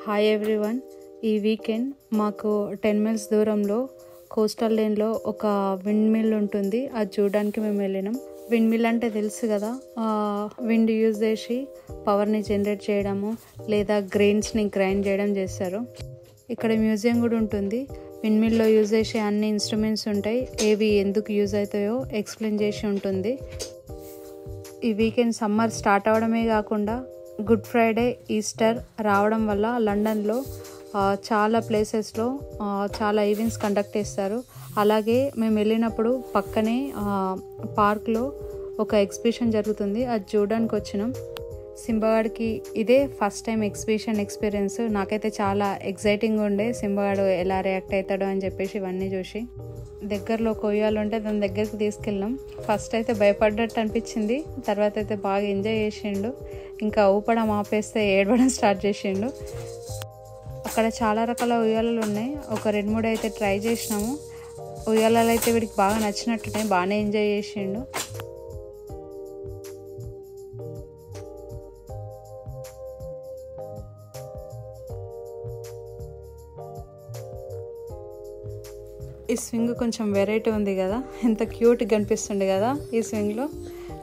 Hi everyone. ఈ weekend మాకు 10 miles దూరంలో కోస్టల్ లేన్లో ఒక విండ్ మిల్ ఉంటుంది. అది చూడడానికి మేము వెళ్ళినాం. విండ్ మిల్ అంటే తెలుసు కదా, విండ్ యూజ్ చేసి పవర్ని జనరేట్ చేయడము లేదా గ్రెయిన్స్ని గ్రైండ్ చేయడం చేస్తారు. ఇక్కడ మ్యూజియం కూడా ఉంటుంది. విండ్ మిల్లో యూజ్ చేసే అన్ని ఇన్స్ట్రుమెంట్స్ ఉంటాయి. ఏవి ఎందుకు యూజ్ అవుతాయో ఎక్స్ప్లెయిన్ చేసి ఉంటుంది. ఈ వీకెండ్ సమ్మర్ స్టార్ట్ అవడమే కాకుండా గుడ్ ఫ్రైడే, ఈస్టర్ రావడం వల్ల లండన్లో చాలా ప్లేసెస్లో చాలా ఈవెంట్స్ కండక్ట్ చేస్తారు. అలాగే మేము వెళ్ళినప్పుడు పక్కనే పార్క్లో ఒక ఎగ్జిబిషన్ జరుగుతుంది. అది చూడడానికి వచ్చినాం. సింబాగాడికి ఇదే ఫస్ట్ టైం ఎగ్జిబిషన్ ఎక్స్పీరియన్స్. నాకైతే చాలా ఎగ్జైటింగ్ ఉండే సింబాగాడు ఎలా రియాక్ట్ అవుతాడో అని చెప్పేసి ఇవన్నీ చూసి. దగ్గరలో కొయ్యాలు ఉంటే దాని దగ్గరికి తీసుకెళ్ళాం. ఫస్ట్ అయితే భయపడ్డట్టు అనిపించింది, తర్వాత అయితే బాగా ఎంజాయ్ చేసిండు. ఇంకా ఊపడం ఆపేస్తే ఏడవడం స్టార్ట్ చేసిండు. అక్కడ చాలా రకాల ఉయ్యాలలు ఉన్నాయి. ఒక 2-3 అయితే ట్రై చేసినాము. ఉయ్యాలలు అయితే వీడికి బాగా నచ్చినట్టున్నాయి, బాగానే ఎంజాయ్ చేసిండు. ఈ స్వింగ్ కొంచెం వెరైటీ ఉంది కదా, ఎంత క్యూట్గా కనిపిస్తుంది కదా ఈ స్వింగ్లో.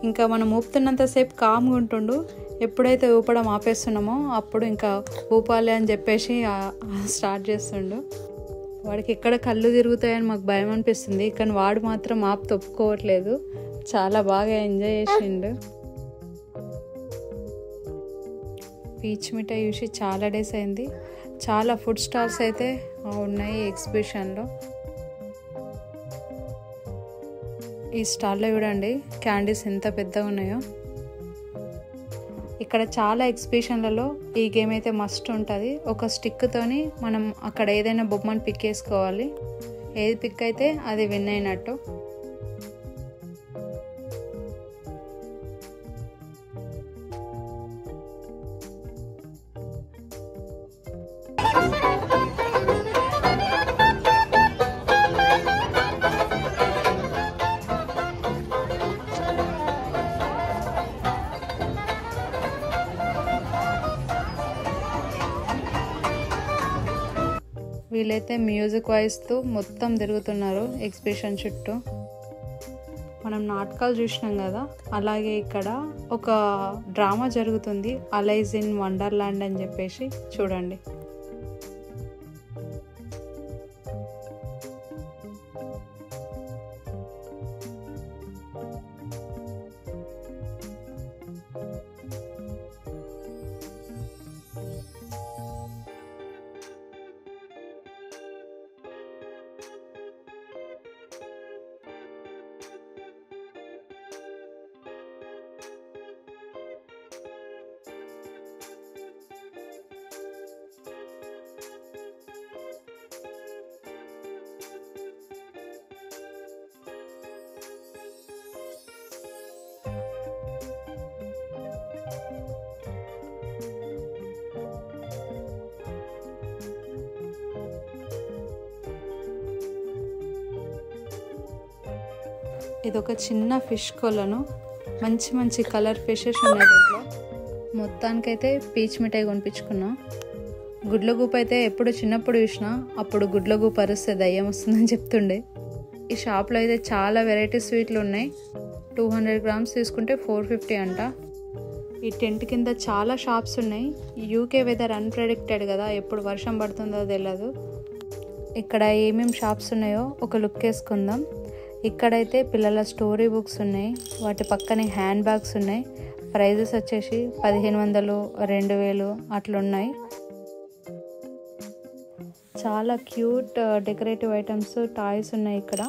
ఇంకా మనం ఊపుతున్నంతసేపు కామ్గా ఉంటుండు. ఎప్పుడైతే ఊపడం ఆపేస్తున్నామో అప్పుడు ఇంకా ఊపాలి అని చెప్పేసి స్టార్ట్ చేస్తుండు. వాడికి ఎక్కడ కళ్ళు తిరుగుతాయని మాకు భయం అనిపిస్తుంది, కానీ వాడు మాత్రం ఆపు తప్పుకోవట్లేదు. చాలా బాగా ఎంజాయ్ చేసిండు. పీచ్ మిఠాయి చూసి చాలా డేస్ అయింది. చాలా ఫుడ్ స్టాల్స్ అయితే ఉన్నాయి ఎగ్జిబిషన్లో. ఈ స్టాల్లో చూడండి క్యాండీస్ ఎంత పెద్దగా ఉన్నాయో. ఇక్కడ చాలా ఎగ్జిబిషన్లలో ఈ గేమ్ అయితే మస్ట్ ఉంటుంది. ఒక స్టిక్తోని మనం అక్కడ ఏదైనా బొమ్మను పిక్ చేసుకోవాలి. ఏది పిక్ అయితే అది విన్ అయినట్టు. వీళ్ళైతే మ్యూజిక్ వాయిస్తూ మొత్తం తిరుగుతున్నారు ఎగ్జిబిషన్ చుట్టూ. మనం నాటకాలు చూసినాం కదా, అలాగే ఇక్కడ ఒక డ్రామా జరుగుతుంది, అలైజ్ ఇన్ వండర్లాండ్ అని చెప్పేసి. చూడండి. ఇదొక చిన్న ఫిష్ కొలను. మంచి మంచి కలర్ ఫిషెస్ ఉన్నాయి దీంట్లో. మొత్తానికైతే పీచ్ మిఠాయి కొనిపించుకున్నా. గుడ్లగూప అయితే ఎప్పుడు చిన్నప్పుడు చూసినా, అప్పుడు గుడ్లగూప అరిస్తే దయ్యం వస్తుందని చెప్తుండే. ఈ షాప్లో అయితే చాలా వెరైటీ స్వీట్లు ఉన్నాయి. 200 grams తీసుకుంటే 450 అంట. ఈ టెంట్ కింద చాలా షాప్స్ ఉన్నాయి. యూకే వెదర్ అన్ప్రెడిక్టెడ్ కదా, ఎప్పుడు వర్షం పడుతుందో తెలియదు. ఇక్కడ ఏమేమి షాప్స్ ఉన్నాయో ఒక లుక్ వేసుకుందాం. ఇక్కడైతే పిల్లల స్టోరీ బుక్స్ ఉన్నాయి, వాటి పక్కనే హ్యాండ్ బ్యాగ్స్ ఉన్నాయి. ప్రైజెస్ వచ్చేసి 1500, 2000 అట్లున్నాయి. చాలా క్యూట్ డెకరేటివ్ ఐటమ్స్, టాయ్స్ ఉన్నాయి ఇక్కడ.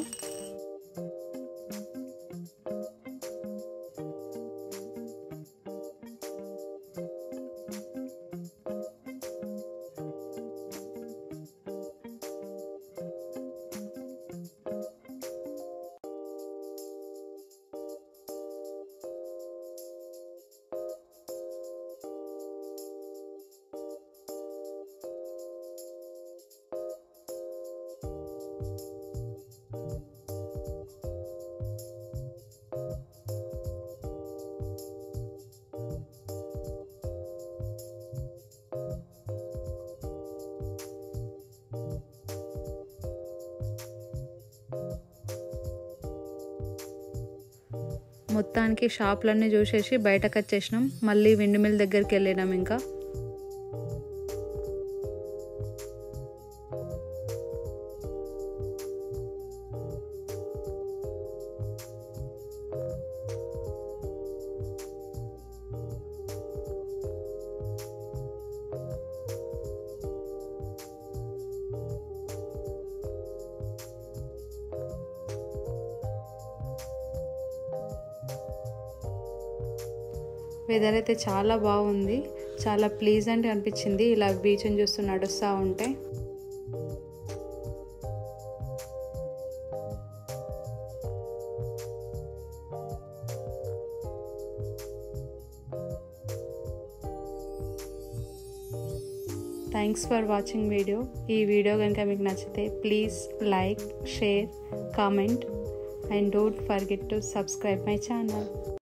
మొత్తానికి షాపులన్నీ చూసేసి బయటకు వచ్చేసినాం. మళ్ళీ విండ్ మిల్ దగ్గరికి వెళ్ళినాం. ఇంకా వెదర్ అయితే చాలా బాగుంది, చాలా ప్లీజెంట్ అనిపించింది ఇలా బీచ్ని చూస్తూ నడుస్తూ ఉంటే. Thanks for watching video. ఈ వీడియో కనుక మీకు నచ్చితే please like, share, comment and don't forget to subscribe my channel.